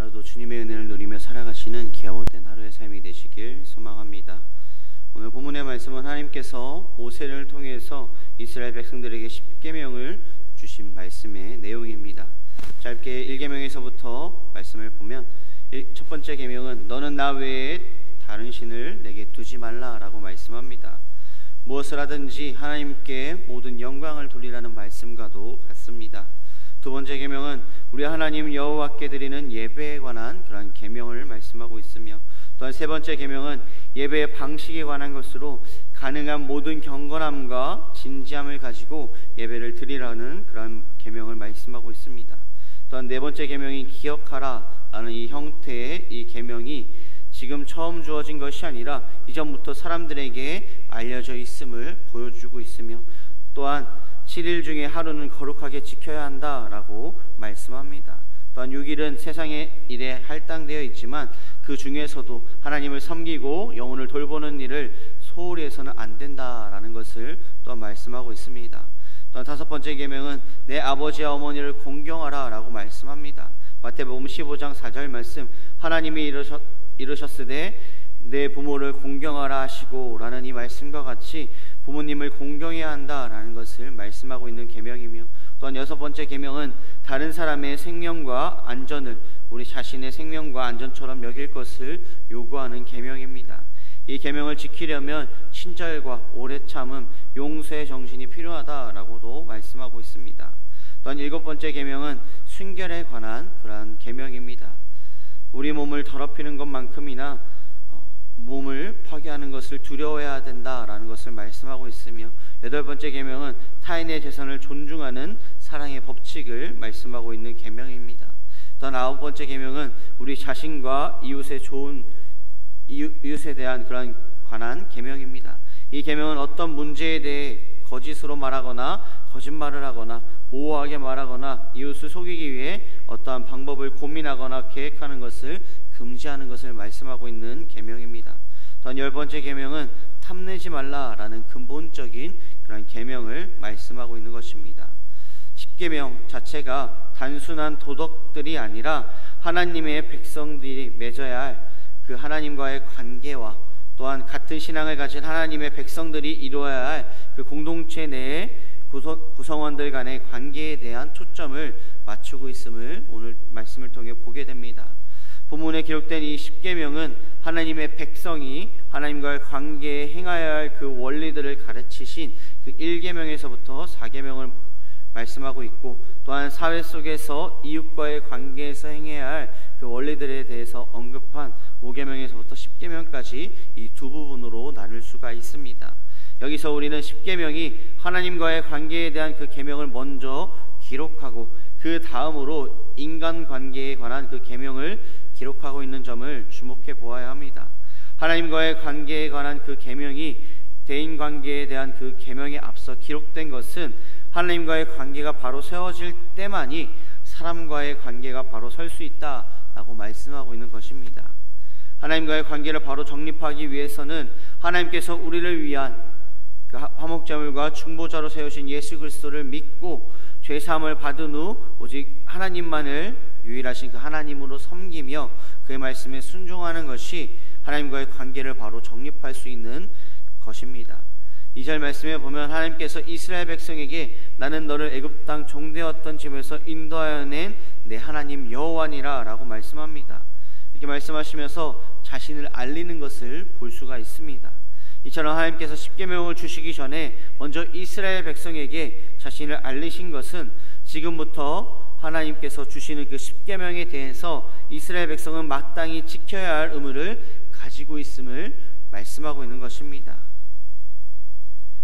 오늘도 주님의 은혜를 누리며 살아가시는 기아 못된 하루의 삶이 되시길 소망합니다. 오늘 본문의 말씀은 하나님께서 모세를 통해서 이스라엘 백성들에게 십계명을 주신 말씀의 내용입니다. 짧게 1계명에서부터 말씀을 보면 첫 번째 계명은 너는 나 외에 다른 신을 내게 두지 말라라고 말씀합니다. 무엇을 하든지 하나님께 모든 영광을 돌리라는 말씀과도 같습니다. 두 번째 계명은 우리 하나님 여호와께 드리는 예배에 관한 그런 계명을 말씀하고 있으며, 또한 세 번째 계명은 예배의 방식에 관한 것으로 가능한 모든 경건함과 진지함을 가지고 예배를 드리라는 그런 계명을 말씀하고 있습니다. 또한 네 번째 계명인 기억하라라는 이 형태의 이 계명이 지금 처음 주어진 것이 아니라 이전부터 사람들에게 알려져 있음을 보여주고 있으며, 또한 7일 중에 하루는 거룩하게 지켜야 한다라고 말씀합니다. 또한 6일은 세상의 일에 할당되어 있지만 그 중에서도 하나님을 섬기고 영혼을 돌보는 일을 소홀히 해서는 안 된다라는 것을 또한 말씀하고 있습니다. 또한 다섯 번째 계명은 내 아버지와 어머니를 공경하라 라고 말씀합니다. 마태복음 15장 4절 말씀, 하나님이 이르셨으되 내 부모를 공경하라 하시고 라는 이 말씀과 같이 부모님을 공경해야 한다라는 것을 말씀하고 있는 계명이며, 또한 여섯 번째 계명은 다른 사람의 생명과 안전을 우리 자신의 생명과 안전처럼 여길 것을 요구하는 계명입니다. 이 계명을 지키려면 친절과 오래 참음, 용서의 정신이 필요하다라고도 말씀하고 있습니다. 또한 일곱 번째 계명은 순결에 관한 그러한 계명입니다. 우리 몸을 더럽히는 것만큼이나 몸을 파괴하는 것을 두려워해야 된다라는 것을 말씀하고 있으며, 여덟 번째 계명은 타인의 재산을 존중하는 사랑의 법칙을 말씀하고 있는 계명입니다. 또한 아홉 번째 계명은 우리 자신과 이웃에 대한 그런 관한 계명입니다. 이 계명은 어떤 문제에 대해 거짓으로 말하거나 거짓말을 하거나 모호하게 말하거나 이웃을 속이기 위해 어떠한 방법을 고민하거나 계획하는 것을 금지하는 것을 말씀하고 있는 계명입니다. 또한 열 번째 계명은 탐내지 말라라는 근본적인 그런 계명을 말씀하고 있는 것입니다. 십계명 자체가 단순한 도덕들이 아니라 하나님의 백성들이 맺어야 할 그 하나님과의 관계와, 또한 같은 신앙을 가진 하나님의 백성들이 이루어야 할 그 공동체 내의 구성원들 간의 관계에 대한 초점을 맞추고 있음을 오늘 말씀을 통해 보게 됩니다. 본문에 기록된 이 십계명은 하나님의 백성이 하나님과의 관계에 행하여야 할 그 원리들을 가르치신 그 1계명에서부터 4계명을 말씀하고 있고, 또한 사회 속에서 이웃과의 관계에서 행해야 할 그 원리들에 대해서 언급한 5계명에서부터 10계명까지 이 두 부분으로 나눌 수가 있습니다. 여기서 우리는 10계명이 하나님과의 관계에 대한 그 계명을 먼저 기록하고 그 다음으로 인간관계에 관한 그 계명을 기록하고 있는 점을 주목해 보아야 합니다. 하나님과의 관계에 관한 그 계명이 대인관계에 대한 그 계명에 앞서 기록된 것은 하나님과의 관계가 바로 세워질 때만이 사람과의 관계가 바로 설 수 있다라고 말씀하고 있는 것입니다. 하나님과의 관계를 바로 정립하기 위해서는 하나님께서 우리를 위한 그 화목제물과 중보자로 세우신 예수 그리스도를 믿고 죄사함을 받은 후 오직 하나님만을 유일하신 그 하나님으로 섬기며 그의 말씀에 순종하는 것이 하나님과의 관계를 바로 정립할 수 있는 것입니다. 2절 말씀에 보면 하나님께서 이스라엘 백성에게 나는 너를 애굽 땅 종되었던 집에서 인도하여 낸 내 하나님 여호와니라 라고 말씀합니다. 이렇게 말씀하시면서 자신을 알리는 것을 볼 수가 있습니다. 이처럼 하나님께서 십계명을 주시기 전에 먼저 이스라엘 백성에게 자신을 알리신 것은 지금부터 하나님께서 주시는 그 십계명에 대해서 이스라엘 백성은 마땅히 지켜야 할 의무를 가지고 있음을 말씀하고 있는 것입니다.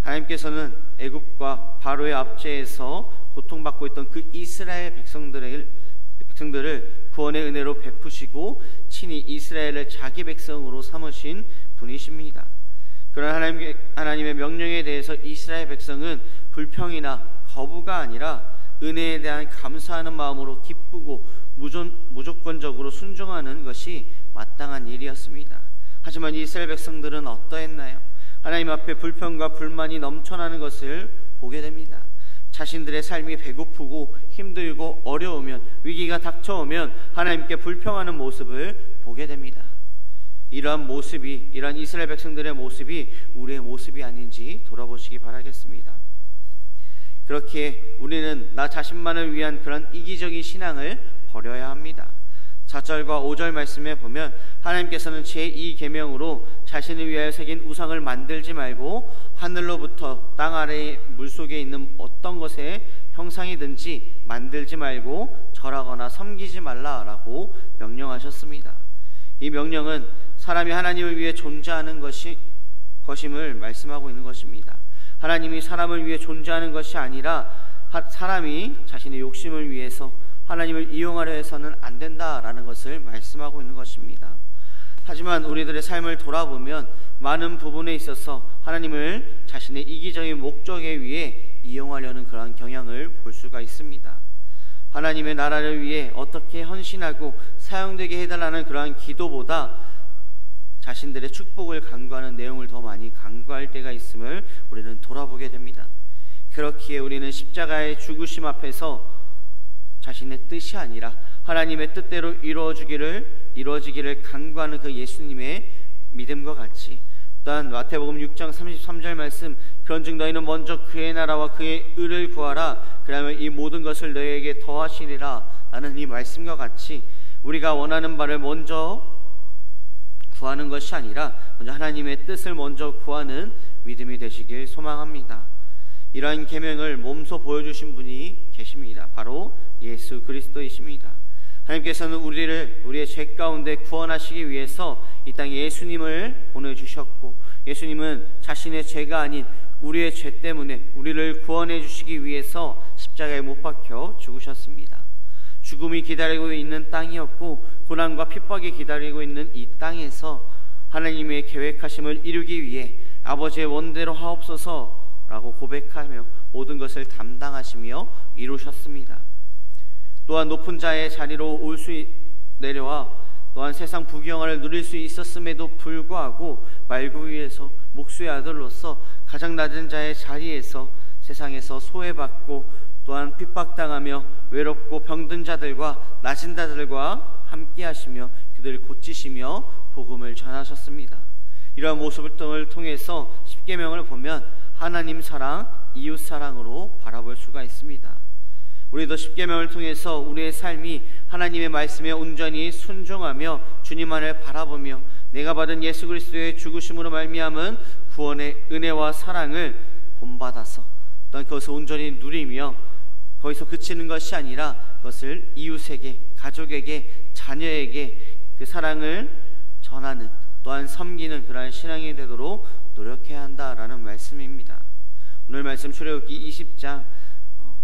하나님께서는 애굽과 바로의 압제에서 고통받고 있던 그 이스라엘 백성들을 구원의 은혜로 베푸시고 친히 이스라엘을 자기 백성으로 삼으신 분이십니다. 그런 하나님의 명령에 대해서 이스라엘 백성은 불평이나 거부가 아니라 은혜에 대한 감사하는 마음으로 기쁘고 무조건적으로 순종하는 것이 마땅한 일이었습니다. 하지만 이스라엘 백성들은 어떠했나요? 하나님 앞에 불평과 불만이 넘쳐나는 것을 보게 됩니다. 자신들의 삶이 배고프고 힘들고 어려우면, 위기가 닥쳐오면 하나님께 불평하는 모습을 보게 됩니다. 이러한 이스라엘 백성들의 모습이 우리의 모습이 아닌지 돌아보시기 바라겠습니다. 그렇게 우리는 나 자신만을 위한 그런 이기적인 신앙을 버려야 합니다. 4절과 5절 말씀에 보면 하나님께서는 제2계명으로 자신을 위하여 새긴 우상을 만들지 말고 하늘로부터 땅 아래 물속에 있는 어떤 것의 형상이든지 만들지 말고 절하거나 섬기지 말라라고 명령하셨습니다. 이 명령은 사람이 하나님을 위해 존재하는 것임을 말씀하고 있는 것입니다. 하나님이 사람을 위해 존재하는 것이 아니라 사람이 자신의 욕심을 위해서 하나님을 이용하려 해서는 안 된다라는 것을 말씀하고 있는 것입니다. 하지만 우리들의 삶을 돌아보면 많은 부분에 있어서 하나님을 자신의 이기적인 목적에 위해 이용하려는 그러한 경향을 볼 수가 있습니다. 하나님의 나라를 위해 어떻게 헌신하고 사용되게 해달라는 그러한 기도보다 자신들의 축복을 간구하는 내용을 더 많이 간구할 때가 있음을 우리는 돌아보게 됩니다. 그렇기에 우리는 십자가의 죽으심 앞에서 자신의 뜻이 아니라 하나님의 뜻대로 이루어지기를 간구하는 그 예수님의 믿음과 같이, 또한 마태복음 6장 33절 말씀, 그런즉 너희는 먼저 그의 나라와 그의 의를 구하라, 그러면 이 모든 것을 너희에게 더하시리라 라는 이 말씀과 같이 우리가 원하는 바를 먼저 구하는 것이 아니라 먼저 하나님의 뜻을 먼저 구하는 믿음이 되시길 소망합니다. 이러한 계명을 몸소 보여주신 분이 계십니다. 바로 예수 그리스도이십니다. 하나님께서는 우리의 죄 가운데 구원하시기 위해서 이 땅에 예수님을 보내주셨고, 예수님은 자신의 죄가 아닌 우리의 죄 때문에 우리를 구원해 주시기 위해서 십자가에 못 박혀 죽으셨습니다. 죽음이 기다리고 있는 땅이었고 고난과 핍박이 기다리고 있는 이 땅에서 하나님의 계획하심을 이루기 위해 아버지의 원대로 하옵소서 라고 고백하며 모든 것을 담당하시며 이루셨습니다. 또한 높은 자의 자리로 내려와 또한 세상 부귀영화를 누릴 수 있었음에도 불구하고 말구 위에서 목수의 아들로서 가장 낮은 자의 자리에서 세상에서 소외받고 또한 핍박당하며 외롭고 병든 자들과 낮은 자들과 함께 하시며 그들을 고치시며 복음을 전하셨습니다. 이러한 모습을 통해서 십계명을 보면 하나님 사랑, 이웃 사랑으로 바라볼 수가 있습니다. 우리도 십계명을 통해서 우리의 삶이 하나님의 말씀에 온전히 순종하며 주님만을 바라보며 내가 받은 예수 그리스도의 죽으심으로 말미암은 구원의 은혜와 사랑을 본받아서 또한 그것을 온전히 누리며 거기서 그치는 것이 아니라 그것을 이웃에게, 가족에게, 자녀에게 그 사랑을 전하는, 또한 섬기는 그러한 신앙이 되도록 노력해야 한다라는 말씀입니다. 오늘 말씀 출애굽기 20장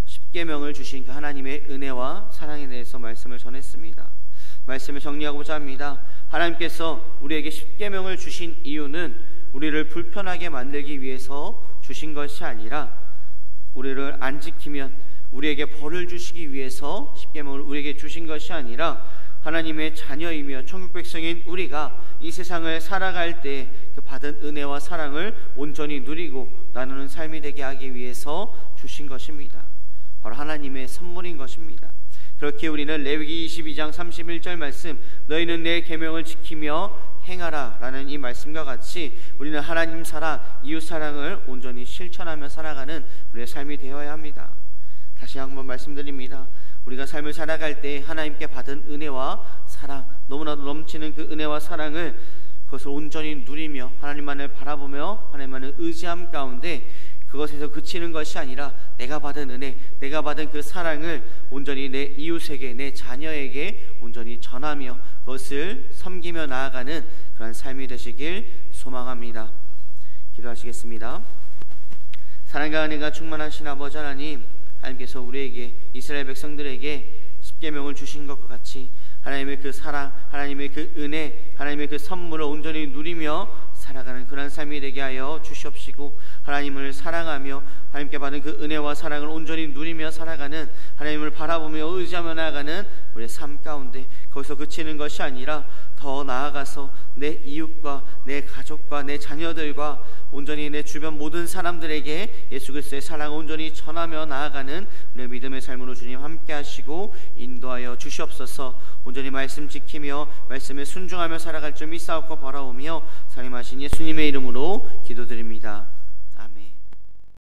10계명을 주신 그 하나님의 은혜와 사랑에 대해서 말씀을 전했습니다. 말씀을 정리하고자 합니다. 하나님께서 우리에게 10계명을 주신 이유는 우리를 불편하게 만들기 위해서 주신 것이 아니라 우리를 안 지키면 우리에게 벌을 주시기 위해서 10계명을 우리에게 주신 것이 아니라 하나님의 자녀이며 천국 백성인 우리가 이 세상을 살아갈 때 그 받은 은혜와 사랑을 온전히 누리고 나누는 삶이 되게 하기 위해서 주신 것입니다. 바로 하나님의 선물인 것입니다. 그렇게 우리는 레위기 22장 31절 말씀, 너희는 내 계명을 지키며 행하라 라는 이 말씀과 같이 우리는 하나님 사랑, 이웃 사랑을 온전히 실천하며 살아가는 우리의 삶이 되어야 합니다. 다시 한번 말씀드립니다. 우리가 삶을 살아갈 때 하나님께 받은 은혜와 사랑, 너무나도 넘치는 그 은혜와 사랑을 그것을 온전히 누리며 하나님만을 바라보며 하나님만을 의지함 가운데 그것에서 그치는 것이 아니라 내가 받은 은혜, 내가 받은 그 사랑을 온전히 내 이웃에게, 내 자녀에게 온전히 전하며 그것을 섬기며 나아가는 그런 삶이 되시길 소망합니다. 기도하시겠습니다. 사랑과 은혜가 충만하신 아버지 하나님, 하나님께서 우리에게, 이스라엘 백성들에게 십계명을 주신 것과 같이 하나님의 그 사랑, 하나님의 그 은혜, 하나님의 그 선물을 온전히 누리며 살아가는 그런 삶이 되게 하여 주시옵시고, 하나님을 사랑하며 하나님께 받은 그 은혜와 사랑을 온전히 누리며 살아가는, 하나님을 바라보며 의지하며 나아가는 우리의 삶 가운데 거기서 그치는 것이 아니라 더 나아가서 내 이웃과 내 가족과 내 자녀들과 온전히 내 주변 모든 사람들에게 예수 그리스도의 사랑을 온전히 전하며 나아가는 우리의 믿음의 삶으로 주님 함께 하시고 인도하여 주시옵소서. 온전히 말씀 지키며 말씀에 순종하며 살아갈 줄 믿사옵고 바라오며 살림하신 예수님의 이름으로 기도드립니다. 아멘.